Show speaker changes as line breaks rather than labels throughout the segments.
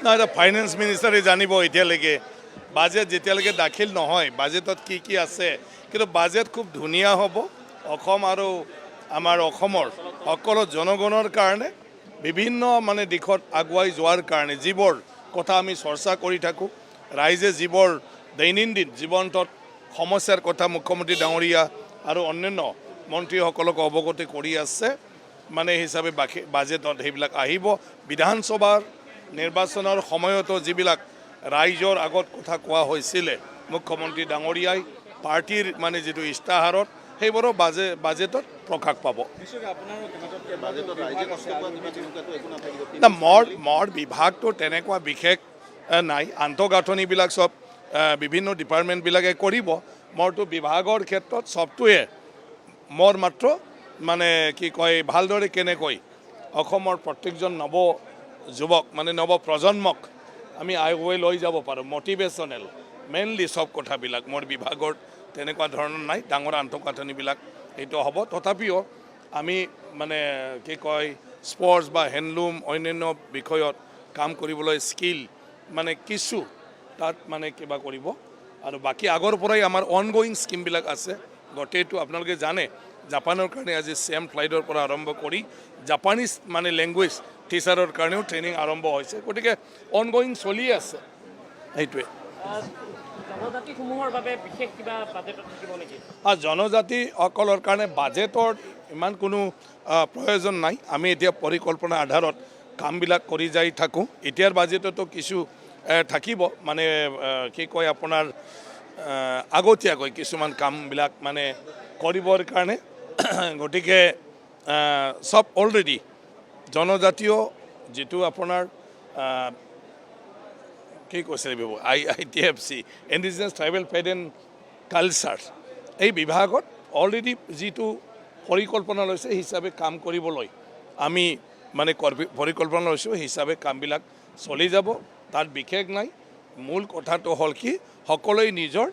না, এটা ফাইনেন্স মিনিষ্টাৰে জানিব। এতিয়ালৈকে বাজেট যেতিয়ালৈকে দাখিল নহয়, বাজেটত কি কি আছে, কিন্তু বাজেট খুব ধুনীয়া হ'ব অসম আৰু আমাৰ অসমৰ সকলো জনগণৰ কাৰণে বিভিন্ন মানে দিশত আগুৱাই যোৱাৰ কাৰণে যিবোৰ কথা আমি চৰ্চা কৰি থাকোঁ, ৰাইজে যিবোৰ দৈনন্দিন জীৱনটোত সমস্যাৰ কথা মুখ্যমন্ত্ৰী ডাঙৰীয়া আৰু অন্যান্য মন্ত্ৰীসকলক অৱগত কৰি আছে, মানে হিচাপে বাজেটত সেইবিলাক আহিব। বিধানসভাৰ নিৰ্বাচনৰ সময়তো যিবিলাক ৰাইজৰ আগত কথা কোৱা হৈছিলে মুখ্যমন্ত্ৰী ডাঙৰীয়াই পাৰ্টিৰ মানে যিটো ইস্তাহাৰত, সেইবোৰো বাজেটত প্ৰকাশ পাব। না, মঠ বিভাগটো তেনেকুৱা বিশেষ নাই। আন্তঃগাঁথনিবিলাক চব বিভিন্ন ডিপাৰ্টমেণ্টবিলাকে কৰিব। মৰটো বিভাগৰ ক্ষেত্ৰত চবটোৱে মোৰ মাত্ৰ মানে কি কয়, ভালদৰে কেনেকৈ অসমৰ প্ৰত্যেকজন যুৱক মানে নৱ প্ৰজন্মক আমি আগুৱাই লৈ যাব পাৰোঁ, মটিভেশ্যনেল মেইনলি চব কথাবিলাক মোৰ বিভাগৰ তেনেকুৱা ধৰণৰ নাই। ডাঙৰ আন্তঃগাঁথনিবিলাক সেইটো হ'ব। তথাপিও আমি মানে কি কয়, স্পৰ্টছ বা হেণ্ডলুম অন্যান্য বিষয়ত কাম কৰিবলৈ স্কিল মানে কিছু তাত মানে কিবা কৰিব। আৰু বাকী আগৰ পৰাই আমাৰ অনগয়িং স্কিমবিলাক আছে গোটেইটো। আপোনালোকে জানে জাপানৰ কাৰণে আজি চেম ফ্লাইটৰ পৰা আৰম্ভ কৰি জাপানিজ মানে লেংগুৱেজ টিচাৰৰ কাৰণেও ট্ৰেইনিং আৰম্ভ হৈছে। গতিকে অনগয়িং চলি আছে সেইটোৱে।
জনজাতিসমূহৰ বাবে বিশেষ কিবা বাজেটত থাকিব নেকি?
জনজাতিসকলৰ কাৰণে বাজেটৰ ইমান কোনো প্ৰয়োজন নাই। আমি এতিয়া পৰিকল্পনাৰ আধাৰত কামবিলাক কৰি যাই থাকোঁ। এতিয়াৰ বাজেটতো কিছু থাকিব, মানে কি কয় আপোনাৰ আগতীয়াকৈ কিছুমান কামবিলাক মানে কৰিবৰ কাৰণে। গতিকে চব অলৰেডি জনজাতীয় যিটো আপোনাৰ কি কৈছে ITFC indigenous tribal faith and culture, এই বিভাগত অলৰেডি যিটো পৰিকল্পনা লৈছে সেই হিচাপে কাম কৰিবলৈ আমি মানে পৰিকল্পনা লৈছোঁ, সেই হিচাপে কামবিলাক চলি যাব। তাত বিশেষ নাই। মূল কথাটো হ'ল কি, সকলোৱে নিজৰ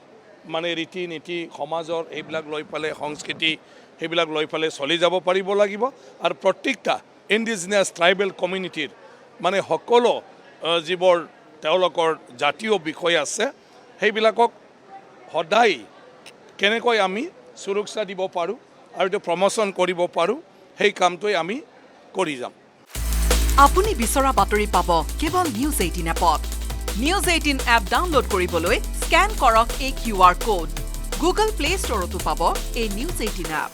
মানে ৰীতি নীতি সমাজৰ এইবিলাক লৈ পেলাই সংস্কৃতি সেইবিলাক লৈ পেলাই চলি যাব পাৰিব লাগিব। আৰু প্ৰত্যেকটা ইণ্ডিজিনাছ ট্ৰাইবেল কমিউনিটিৰ মানে সকলো যিবোৰ তেওঁলোকৰ জাতীয় বিষয় আছে সেইবিলাকক সদায় কেনেকৈ আমি সুৰক্ষা দিব পাৰোঁ আৰু এইটো প্ৰমোশ্যন কৰিব পাৰোঁ, সেই কামটোৱে আমি কৰি যাম।
আপুনি বিচৰা বাতৰি পাব কেৱল নিউজ 18 এপত। নিউজ 18 এপ ডাউনলোড কৰিবলৈ স্কেন কৰক এই QR কোড। গুগল প্লে ষ্টৰতো পাব এই নিউজ 18 এপ।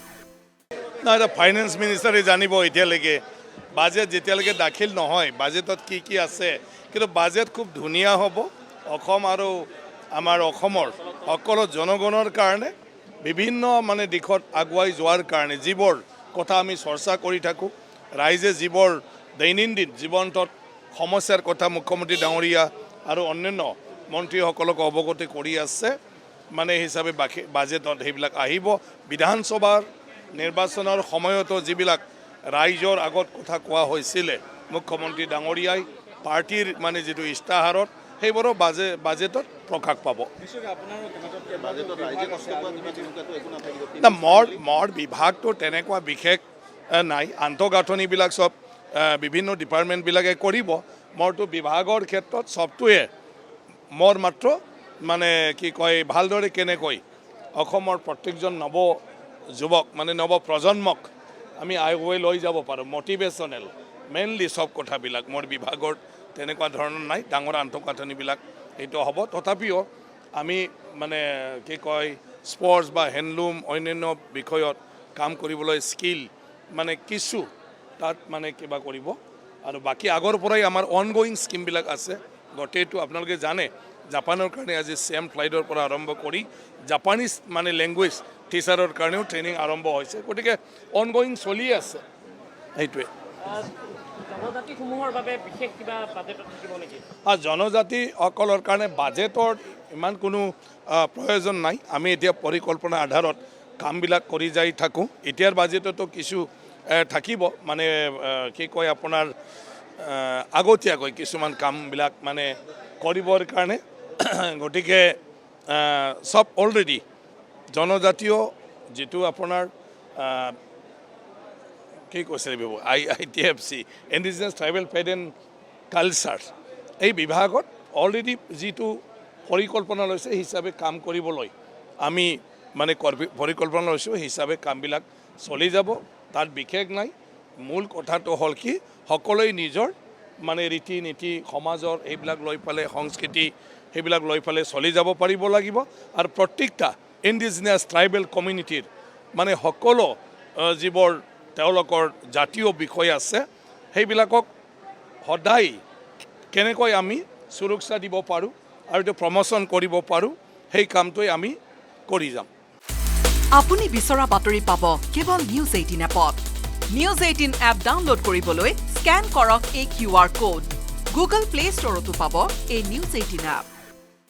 না, এটা ফাইনেন্স মিনিষ্টাৰে জানিব। এতিয়ালৈকে বাজেট যেতিয়ালৈকে দাখিল নহয়, বাজেটত কি কি আছে, কিন্তু বাজেট খুব ধুনীয়া হ'ব অসম আৰু আমাৰ অসমৰ সকলো জনগণৰ কাৰণে বিভিন্ন মানে দিশত আগুৱাই যোৱাৰ কাৰণে যিবোৰ কথা আমি চৰ্চা কৰি থাকোঁ, ৰাইজে যিবোৰ দৈনন্দিন জীৱনটোত সমস্যাৰ কথা মুখ্যমন্ত্ৰী ডাঙৰীয়া আৰু অন্যান্য মন্ত্ৰীসকলক অৱগত কৰি আছে, মানে হিচাপে বাজেটত সেইবিলাক আহিব। বিধানসভাৰ নিৰ্বাচনৰ সময়তো যিবিলাক ৰাইজৰ আগত কথা কোৱা হৈছিলে মুখ্যমন্ত্ৰী ডাঙৰীয়াই পাৰ্টিৰ মানে যিটো ইস্তাহাৰত, সেইবোৰো বাজেটত প্ৰকাশ পাব। না, মঠ বিভাগটো তেনেকুৱা বিশেষ নাই। আন্তঃগাঁথনিবিলাক চব বিভিন্ন ডিপাৰ্টমেণ্টবিলাকে কৰিব। মৰটো বিভাগৰ ক্ষেত্ৰত চবটোৱে মোৰ মাত্ৰ মানে কি কয়, ভালদৰে কেনেকৈ অসমৰ প্ৰত্যেকজন যুৱক মানে নৱ প্ৰজন্মক আমি আগুৱাই লৈ যাব পাৰোঁ, মটিভেশ্যনেল মেইনলি চব কথাবিলাক মোৰ বিভাগৰ তেনেকুৱা ধৰণৰ নাই। ডাঙৰ আন্তঃগাঁথনিবিলাক সেইটো হ'ব। তথাপিও আমি মানে কি কয়, স্পৰ্টছ বা হেণ্ডলুম অন্যান্য বিষয়ত কাম কৰিবলৈ স্কিল মানে কিছু তাত মানে কিবা কৰিব। আৰু বাকী আগৰ পৰাই আমাৰ অনগয়িং স্কিমবিলাক আছে গোটেইটো। আপোনালোকে জানে জাপানৰ কাৰণে আজি চেম ফ্লাইটৰ পৰা আৰম্ভ কৰি জাপানিজ মানে লেংগুৱেজ টিচাৰৰ কাৰণেও ট্ৰেইনিং আৰম্ভ হৈছে। গতিকে অনগয়িং চলি আছে সেইটোৱে।
জনজাতিসমূহৰ বাবে বিশেষ কিবা বাজেটত থাকিব নেকি?
জনজাতিসকলৰ কাৰণে বাজেটৰ ইমান কোনো প্ৰয়োজন নাই। আমি এতিয়া পৰিকল্পনাৰ আধাৰত কামবিলাক কৰি যাই থাকোঁ। এতিয়াৰ বাজেটতো কিছু থাকিব, মানে কি কয় আপোনাৰ আগতীয়াকৈ কিছুমান কামবিলাক মানে কৰিবৰ কাৰণে। গতিকে চব অলৰেডি জনজাতীয় যিটো আপোনাৰ কি কৈছে ITFC indigenous tribal faith and culture, এই বিভাগত অলৰেডি যিটো পৰিকল্পনা লৈছে সেই হিচাপে কাম কৰিবলৈ আমি মানে পৰিকল্পনা লৈছোঁ, সেই হিচাপে কামবিলাক চলি যাব, তাত বিশেষ নাই। মূল কথাটো হ'ল কি সকলোৱে নিজৰ মানে ৰীতি নীতি সমাজৰ এইবিলাক লৈ পেলাই সংস্কৃতি সেইবিলাক লৈ পেলাই চলি যাব পাৰিব লাগিব। আৰু প্ৰত্যেকটা ইণ্ডিজিনিয়াছ ট্ৰাইবেল কমিউনিটিৰ মানে সকলো যিবোৰ তেওঁলোকৰ জাতীয় বিষয় আছে সেইবিলাকক সদায় কেনেকৈ আমি সুৰক্ষা দিব পাৰোঁ আৰু এইটো প্ৰমোশ্যন কৰিব পাৰোঁ সেই কামটোৱে আমি কৰি যাম।
আপুনি বিচৰা বাতৰি পাব কেৱল নিউজ 18 এপত। নিউজ 18 এপ ডাউনলোড কৰিবলৈ স্কেন কৰক এই QR কোড। গুগল প্লে ষ্টৰতো পাব এই নিউজ 18 এপ।